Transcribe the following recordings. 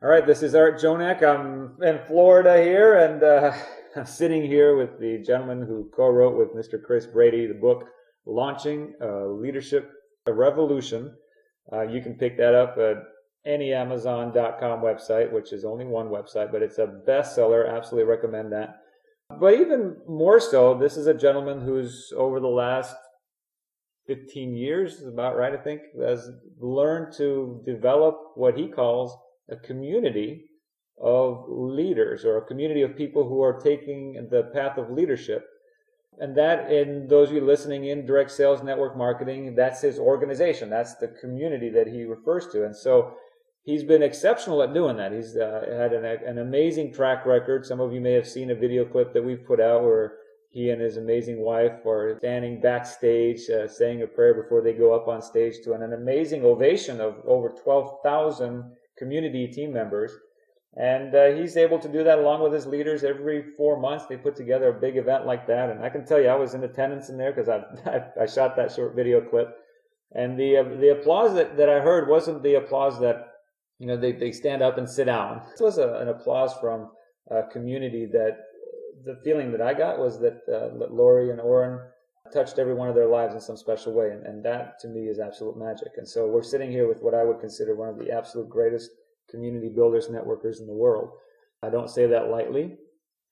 All right, this is Art Jonak. I'm in Florida here, and I'm sitting here with the gentleman who co-wrote with Mr. Chris Brady the book, Launching a Leadership Revolution. You can pick that up at any Amazon.com website, which is only one website, but it's a bestseller. Absolutely recommend that. But even more so, this is a gentleman who's over the last 15 years, is about right, I think, has learned to develop what he calls a community of leaders, or a community of people who are taking the path of leadership. And that, in those of you listening in direct sales network marketing, that's his organization. That's the community that he refers to. And so he's been exceptional at doing that. He's had an amazing track record. Some of you may have seen a video clip that we've put out where he and his amazing wife are standing backstage, saying a prayer before they go up on stage to an amazing ovation of over 12,000 community team members. And he's able to do that along with his leaders. Every 4 months they put together a big event like that. And I can tell you, I was in attendance in there because I shot that short video clip. And the applause that I heard wasn't the applause that, you know, they stand up and sit down. This was an applause from a community that the feeling that I got was that Lori and Orrin touched every one of their lives in some special way. And that, to me, is absolute magic. And so we're sitting here with what I would consider one of the absolute greatest community builders, networkers in the world. I don't say that lightly.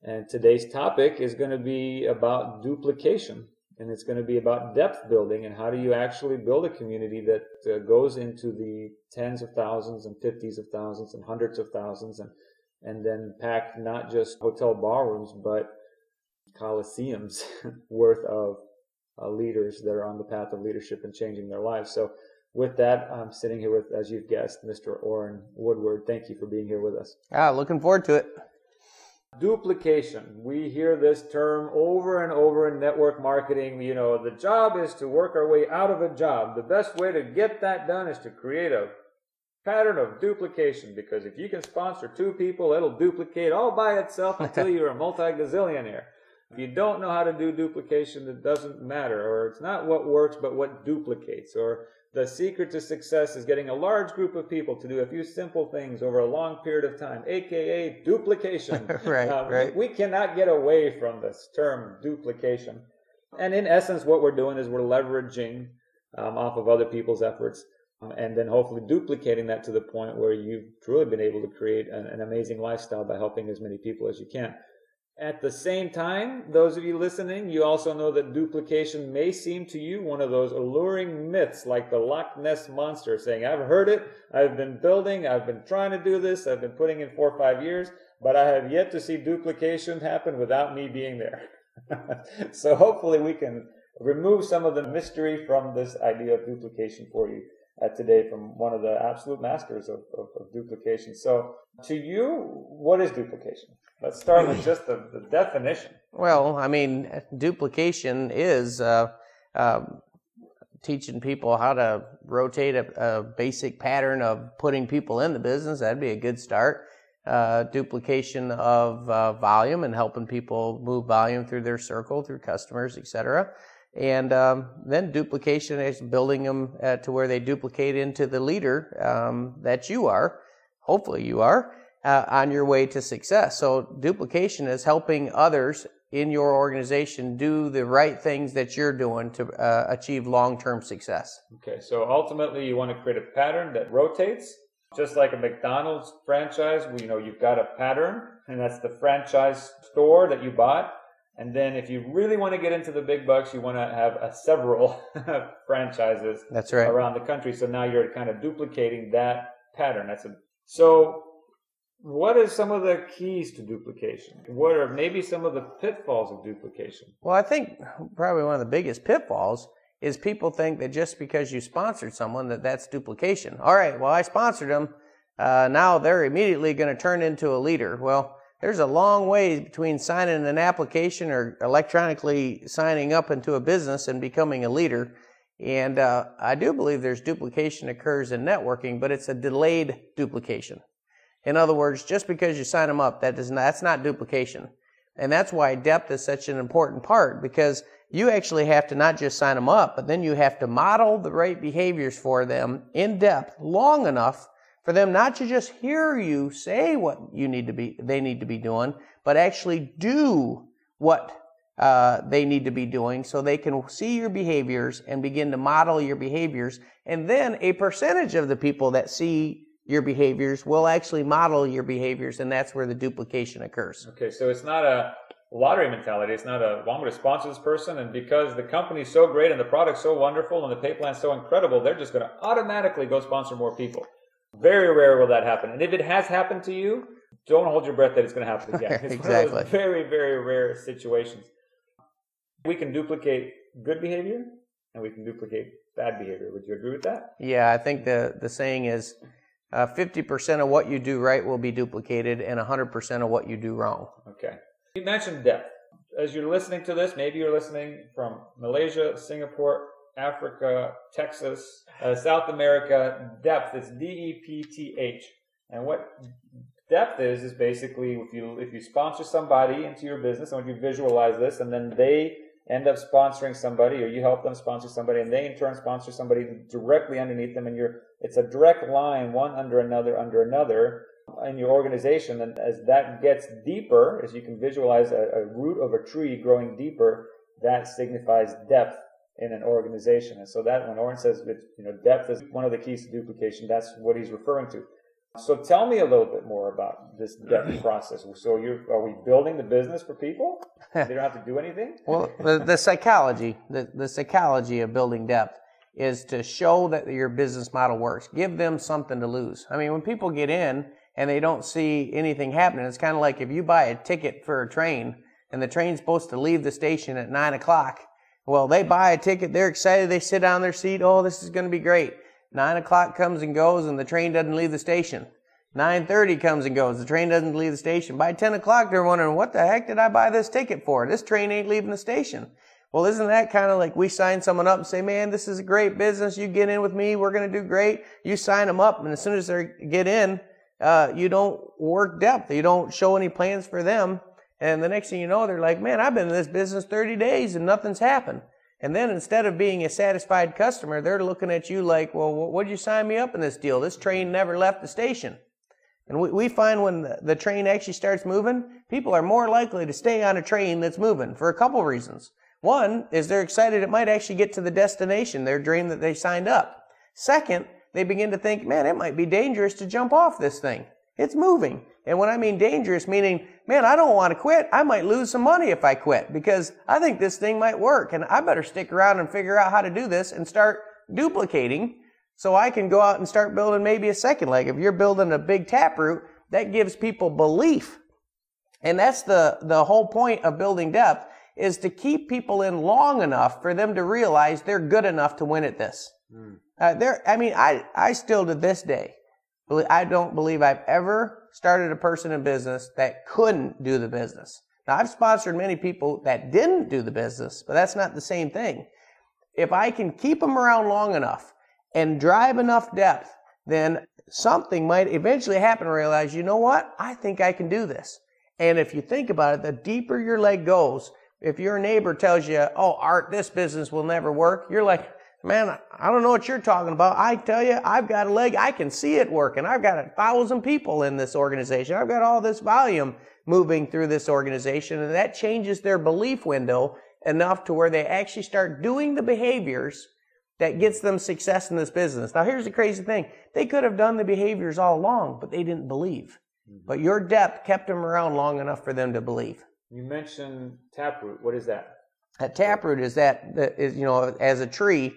And today's topic is going to be about duplication. And it's going to be about depth building and how do you actually build a community that goes into the tens of thousands and 50s of thousands and hundreds of thousands and then pack not just hotel ballrooms, but coliseums worth of leaders that are on the path of leadership and changing their lives. So with that, I'm sitting here with, as you've guessed, Mr. Orrin Woodward. Thank you for being here with us. Looking forward to it. Duplication. We hear this term over and over in network marketing. You know, the job is to work our way out of a job. The best way to get that done is to create a pattern of duplication, because if you can sponsor 2 people, it'll duplicate all by itself until you're a multi-gazillionaire. If you don't know how to do duplication, it doesn't matter, or it's not what works, but what duplicates. Or the secret to success is getting a large group of people to do a few simple things over a long period of time, aka duplication. Right. We cannot get away from this term duplication. And in essence, what we're doing is we're leveraging off of other people's efforts, and then hopefully duplicating that to the point where you've truly been able to create an amazing lifestyle by helping as many people as you can. At the same time, those of you listening, you also know that duplication may seem to you one of those alluring myths, like the Loch Ness Monster, saying, I've heard it, I've been building, I've been trying to do this, I've been putting in 4 or 5 years, but I have yet to see duplication happen without me being there. So hopefully we can remove some of the mystery from this idea of duplication for you today from one of the absolute masters of duplication. So to you, what is duplication? Let's start with just the definition. Well, I mean, duplication is teaching people how to rotate a basic pattern of putting people in the business. That'd be a good start. Duplication of volume and helping people move volume through their circle, through customers, etc. And then duplication is building them to where they duplicate into the leader that you are, hopefully you are, on your way to success. So duplication is helping others in your organization do the right things that you're doing to achieve long-term success. Okay, so ultimately you want to create a pattern that rotates, just like a McDonald's franchise. You know, you've got a pattern, and that's the franchise store that you bought. And then if you really want to get into the big bucks, you want to have several franchises. That's right. Around the country. So now you're kind of duplicating that pattern. So what are some of the keys to duplication? What are maybe some of the pitfalls of duplication? Well, I think probably one of the biggest pitfalls is people think that just because you sponsored someone that's duplication. All right, well, I sponsored them. Now they're immediately going to turn into a leader. Well, there's a long way between signing an application or electronically signing up into a business and becoming a leader. And I do believe there's duplication occurs in networking, but it's a delayed duplication. In other words, just because you sign them up, that's not duplication. And that's why depth is such an important part, because you actually have to not just sign them up, but then you have to model the right behaviors for them in depth long enough for them not to just hear you say what they need to be doing, but actually do what they need to be doing, so they can see your behaviors and begin to model your behaviors. And then a percentage of the people that see your behaviors will actually model your behaviors, and that's where the duplication occurs. Okay, so it's not a lottery mentality. It's not well, I'm going to sponsor this person, and because the company's so great and the product's so wonderful and the pay plan's so incredible, they're just going to automatically go sponsor more people. Very rare will that happen. And if it has happened to you, don't hold your breath that it's going to happen again. It's Exactly. one of those very, very rare situations. We can duplicate good behavior and we can duplicate bad behavior. Would you agree with that? Yeah, I think the saying is 50% of what you do right will be duplicated and 100% of what you do wrong. Okay. You mentioned depth. As you're listening to this, maybe you're listening from Malaysia, Singapore, Africa, Texas, South America. Depth is DEPTH. And what depth is basically if you sponsor somebody into your business, I want you to visualize this, and then they end up sponsoring somebody, or you help them sponsor somebody, and they in turn sponsor somebody directly underneath them, and it's a direct line, one under another in your organization. And as that gets deeper, as you can visualize a root of a tree growing deeper, that signifies depth in an organization. And so that when Orrin says that, depth is one of the keys to duplication, that's what he's referring to. So tell me a little bit more about this depth process. So are we building the business for people? They don't have to do anything? Well, the psychology of building depth is to show that your business model works. Give them something to lose. I mean, when people get in and they don't see anything happening, it's kind of like if you buy a ticket for a train and the train's supposed to leave the station at 9 o'clock. Well, they buy a ticket, they're excited, they sit down their seat, oh, this is going to be great. 9 o'clock comes and goes and the train doesn't leave the station. 9:30 comes and goes, the train doesn't leave the station. By 10 o'clock, they're wondering, what the heck did I buy this ticket for? This train ain't leaving the station. Well, isn't that kind of like we sign someone up and say, man, this is a great business. You get in with me. We're going to do great. You sign them up, and as soon as they get in, you don't work depth. You don't show any plans for them. And the next thing you know, they're like, man, I've been in this business 30 days and nothing's happened. And then instead of being a satisfied customer, they're looking at you like, well, what'd you sign me up in this deal? This train never left the station. And we find when the train actually starts moving, people are more likely to stay on a train that's moving for a couple reasons. One is they're excited it might actually get to the destination, their dream that they signed up. Second, they begin to think, man, it might be dangerous to jump off this thing. It's moving. And when I mean dangerous, meaning, man, I don't want to quit. I might lose some money if I quit because I think this thing might work. And I better stick around and figure out how to do this and start duplicating so I can go out and start building maybe a second leg. If you're building a big taproot, that gives people belief. And that's the whole point of building depth, is to keep people in long enough for them to realize they're good enough to win at this. I still to this day, I don't believe I've ever started a person in business that couldn't do the business. Now, I've sponsored many people that didn't do the business, but that's not the same thing. If I can keep them around long enough and drive enough depth, then something might eventually happen and realize, you know what? I think I can do this. And if you think about it, the deeper your leg goes, if your neighbor tells you, oh, Art, this business will never work, you're like, man, I don't know what you're talking about. I tell you, I've got a leg. I can see it working. I've got 1,000 people in this organization. I've got all this volume moving through this organization. And that changes their belief window enough to where they actually start doing the behaviors that gets them success in this business. Now, here's the crazy thing. They could have done the behaviors all along, but they didn't believe. But your depth kept them around long enough for them to believe. You mentioned taproot. What is that? A taproot is as a tree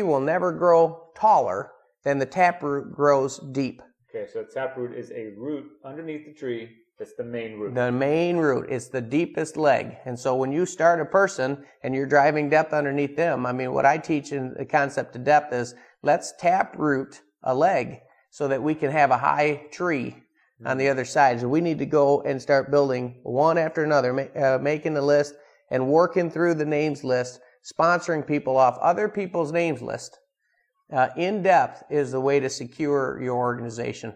will never grow taller than the taproot grows deep. Okay, so taproot is a root underneath the tree. That's the main root. The main root. It's the deepest leg. And so when you start a person and you're driving depth underneath them, what I teach in the concept of depth is let's taproot a leg so that we can have a high tree on the other side. So we need to go and start building one after another, making the list and working through the names list, sponsoring people off other people's names list. In depth is the way to secure your organization.